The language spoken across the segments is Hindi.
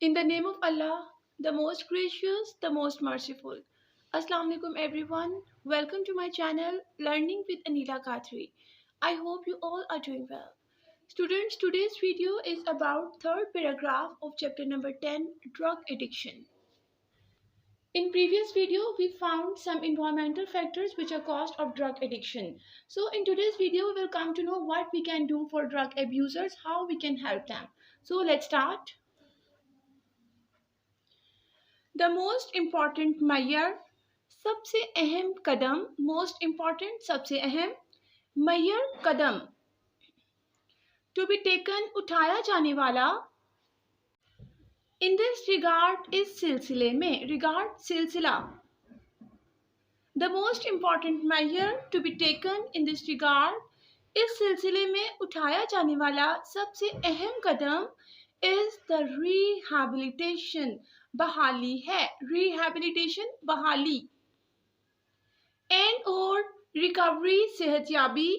In the name of Allah, the most gracious, the most merciful. Assalamu alaikum everyone. Welcome to my channel Learning with Anila Khatri. I hope you all are doing well. Students, today's video is about third paragraph of chapter number 10, drug addiction. In previous video, we found some environmental factors which are cause of drug addiction. So in today's video, we will come to know what we can do for drug abusers, how we can help them. So let's start. The most important measure, सबसे अहम कदम, most important सबसे अहम, measure Kadam, to be taken उठाया जाने वाला, in this regard इस सिलसिले में, regard सिलसिला, the most important measure to be taken in this regard इस सिलसिले में उठाया जाने वाला सबसे अहम कदम is the rehabilitation, बहाली है, rehabilitation बहाली, and or recovery सेहतयाबी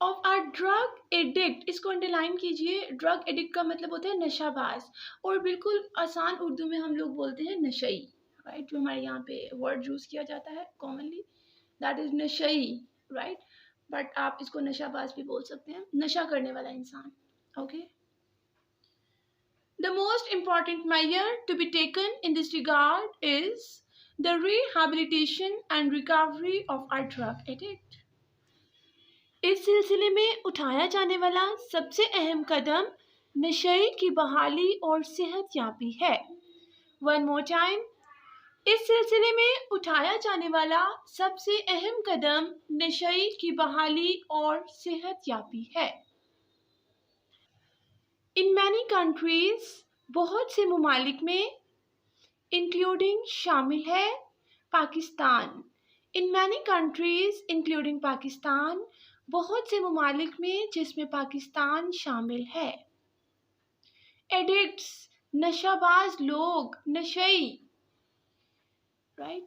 of a drug addict. इसको अंडरलाइन कीजिए. ड्रग एडिक्ट का मतलब होता है नशाबाज, और बिल्कुल आसान उर्दू में हम लोग बोलते हैं नशई, राइट. जो हमारे यहाँ पे वर्ड यूज किया जाता है कॉमनली, दैट इज नशई, राइट. बट आप इसको नशाबाज भी बोल सकते हैं, नशा करने वाला इंसान. Okay. The most important measure to be taken in this regard is the rehabilitation and recovery of our drug addict. इस सिलसिले में उठाया जाने वाला सबसे अहम कदम नशे की बहाली और सेहतयाबी है. One more time. इस सिलसिले में उठाया जाने वाला सबसे अहम कदम नशे की बहाली और सेहतयाबी है. In many countries, बहुत से ममालिक में, including शामिल है Pakistan. In many countries, including Pakistan, बहुत से ममालिक में जिसमें पाकिस्तान शामिल है. Addicts, नशाबाज लोग, नशई, right?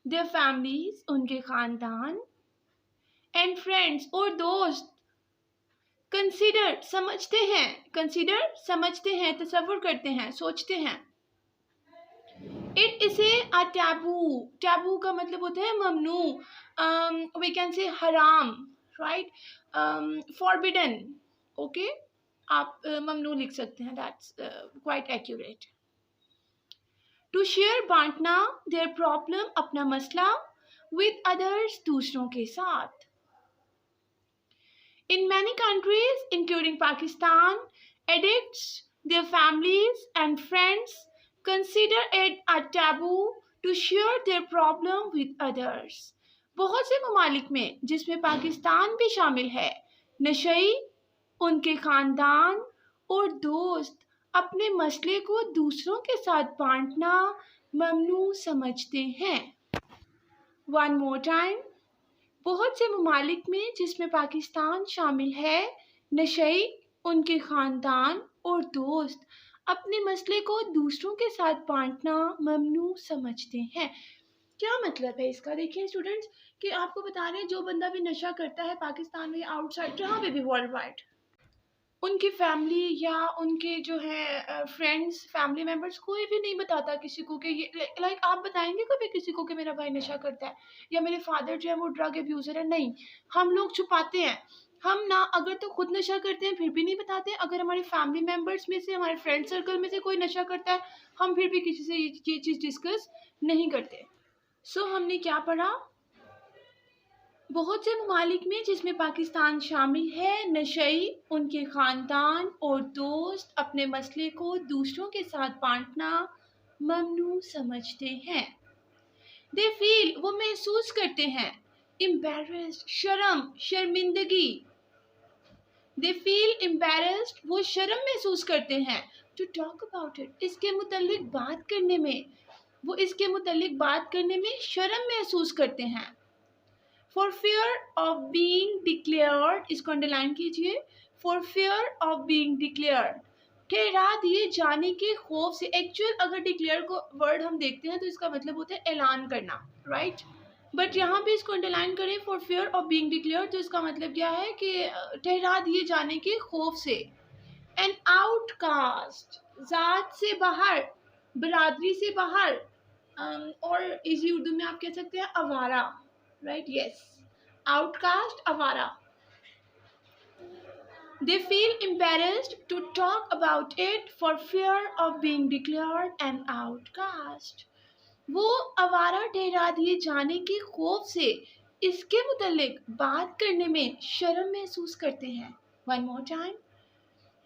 Their families, उनके खानदान, and friends और दोस्त, कंसीडर समझते हैं, कंसीडर समझते हैं, तसव्वुर करते हैं, सोचते हैं. इट इसे अ टैबू, टैबू का मतलब होता है ममनू, वी कैन से हराम, राइट, फॉरबिडन. ओके, आप ममनू लिख सकते हैं, that's quite accurate. To share, बांटना, देयर प्रॉब्लम, अपना मसला, विद अदर्स, दूसरों के साथ. In many countries, including Pakistan, addicts, their families and friends consider it a taboo to share their problem with others. बहुत से ममालिक में, जिसमें पाकिस्तान भी शामिल है, नशई, उनके खानदान और दोस्त अपने मसले को दूसरों के साथ बांटना ममनू समझते हैं. One more time. बहुत से ममालिक में जिसमें पाकिस्तान शामिल है, नशई, उनके ख़ानदान और दोस्त अपने मसले को दूसरों के साथ बांटना ममनू समझते हैं. क्या मतलब है इसका? देखिए स्टूडेंट्स, कि आपको बता रहे हैं जो बंदा भी नशा करता है पाकिस्तान में, आउटसाइड, जहाँ पे भी वर्ल्ड वाइड, उनकी फैमिली या उनके जो है फ्रेंड्स, फैमिली मेम्बर्स, कोई भी नहीं बताता किसी को कि ये, लाइक आप बताएंगे कभी किसी को कि मेरा भाई नशा करता है या मेरे फादर जो है वो ड्रग अब्यूज़र है? नहीं, हम लोग छुपाते हैं. हम ना अगर तो खुद नशा करते हैं फिर भी नहीं बताते, अगर हमारे फैमिली मेम्बर्स में से, हमारे फ्रेंड सर्कल में से कोई नशा करता है, हम फिर भी किसी से ये चीज़ डिस्कस नहीं करते. सो हमने क्या पढ़ा? बहुत से ममालिक में जिसमें पाकिस्तान शामिल है, नशई, उनके ख़ानदान और दोस्त अपने मसले को दूसरों के साथ बांटना ममनू समझते हैं. दे फील, वो महसूस करते हैं, एम्बैरेस्ड, शर्म, शर्मिंदगी. दे फील एम्बैरेस्ड, वो शर्म महसूस करते हैं, टू टॉक अबाउट इट, इसके मुतल्लिक बात करने में, वो इसके मुतल्लिक बात करने में शर्म महसूस करते हैं. For fear of being declared, इसको अंडरलाइन कीजिए. For fear of being declared, ठहरा दिए जाने के खौफ से. एक्चुअल अगर डिक्लेयर को वर्ड हम देखते हैं तो इसका मतलब होता है ऐलान करना, राइट. बट यहाँ पे इसको अंडरलाइन करें, for fear of being declared, तो इसका मतलब क्या है कि ठहरा दिए जाने के खौफ से. एन आउटकास्ट, जात से बाहर, बरादरी से बाहर, और इसी उर्दू में आप कह सकते हैं आवारा, राइट, यस, आउटकास्ट, आवारा. They feel embarrassed to talk about it for fear of being declared an outcast. वो आवारा ठहरा दिए जाने के खौफ से इसके मुतालिक बात करने में शर्म महसूस करते हैं. One more time.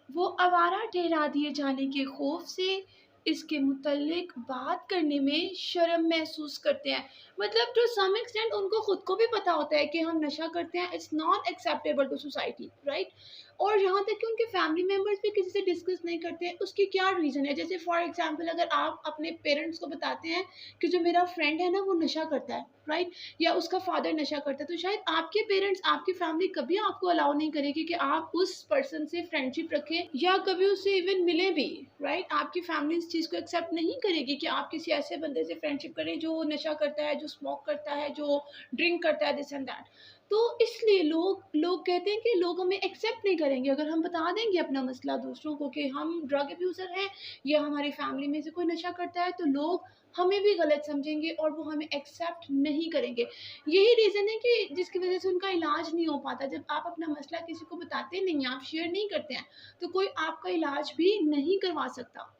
वो आवारा ठहरा दिए जाने के खौफ से इसके मुतालिक बात करने में शर्म महसूस करते हैं. मतलब टू सम एक्सटेंट उनको खुद को भी पता होता है कि हम नशा करते हैं, it's not acceptable to society, right. और यहाँ तक कि उनके फैमिली मेम्बर्स भी किसी से डिस्कस नहीं करते हैं. उसकी क्या रीज़न है? जैसे फॉर एग्जांपल अगर आप अपने पेरेंट्स को बताते हैं कि जो मेरा फ्रेंड है ना वो नशा करता है, राइट, या उसका फादर नशा करता है, तो शायद आपके पेरेंट्स, आपकी फैमिली कभी आपको अलाउ नहीं करेगी कि आप उस पर्सन से फ्रेंडशिप रखें या कभी उससे इवन मिले भी, राइट. आपकी फैमिली इस चीज़ को एक्सेप्ट नहीं करेगी कि आप किसी ऐसे बंदे से फ्रेंडशिप करें जो नशा करता है, जो स्मोक करता है, जो ड्रिंक करता है, दिस एंड दैट. तो इसलिए लोग कहते हैं कि लोग हमें एक्सेप्ट नहीं करेंगे अगर हम बता देंगे अपना मसला दूसरों को कि हम ड्रग अब्यूज़र हैं या हमारी फैमिली में से कोई नशा करता है, तो लोग हमें भी गलत समझेंगे और वो हमें एक्सेप्ट नहीं करेंगे. यही रीज़न है कि जिसकी वजह से उनका इलाज नहीं हो पाता. जब आप अपना मसला किसी को बताते नहीं हैं, आप शेयर नहीं करते हैं, तो कोई आपका इलाज भी नहीं करवा सकता.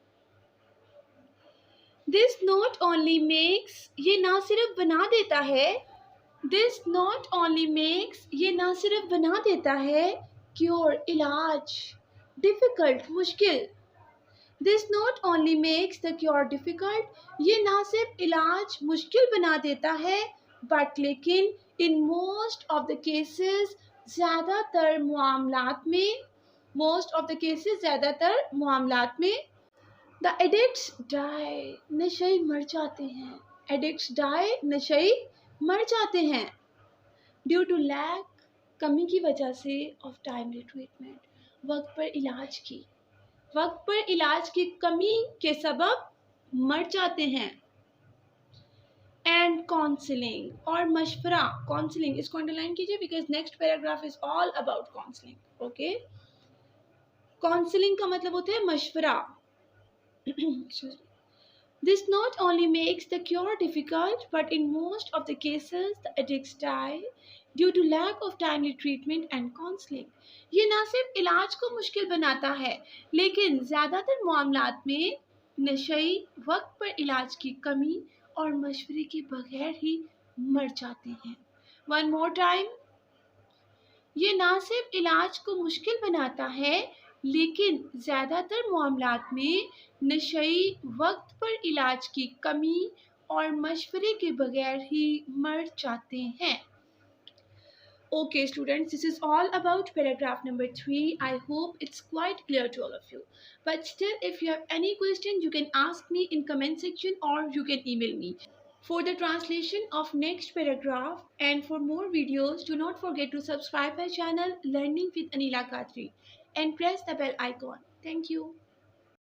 दिस नॉट ओनली मेक्स, ये ना सिर्फ बना देता है, दिस नॉट ओनली मेक्स, ये ना सिर्फ बना देता है क्योर, इलाज, डिफ़िकल्ट, मुश्किल. This not only makes the cure difficult, ये ना सिर्फ इलाज मुश्किल बना देता है, बट लेकिन in most of the cases, ज़्यादातर मामलात में, मोस्ट ऑफ द केसेस, ज़्यादातर मामलात में, द एडिक्ट्स डाई, नशई मर जाते हैं. एडिक्ट्स डाई, नशई मर जाते हैं. ड्यू टू लैक, कमी की वजह से, ऑफ टाइमली ट्रीटमेंट, वक्त पर इलाज की, वक्त पर इलाज की कमी के सबब मर जाते हैं. एंड काउंसलिंग, और मशवरा, काउंसलिंग इसको अंडरलाइन कीजिए because next paragraph is all about counselling. Okay, counselling का मतलब होता है मशवरा. This not only makes the cure difficult, but in most of the cases, the addicts die due to lack of timely treatment and counseling. ये ना सिर्फ इलाज को मुश्किल बनाता है, लेकिन ज़्यादातर मामलात में नशई वक्त पर इलाज की कमी और मशवरे के बगैर ही मर जाते हैं. One more time. ये ना सिर्फ इलाज को मुश्किल बनाता है, लेकिन ज़्यादातर मामलात में नशई वक्त पर इलाज की कमी और मशवरे के बगैर ही मर जाते हैं. Okay students, this is all about paragraph number 3. I hope it's quite clear to all of you. But still, if you have any question, you can ask me in comment section or you can email me. For the translation of next paragraph and for more videos, do not forget to subscribe my channel Learning with Anila Khatri and press the bell icon. Thank you.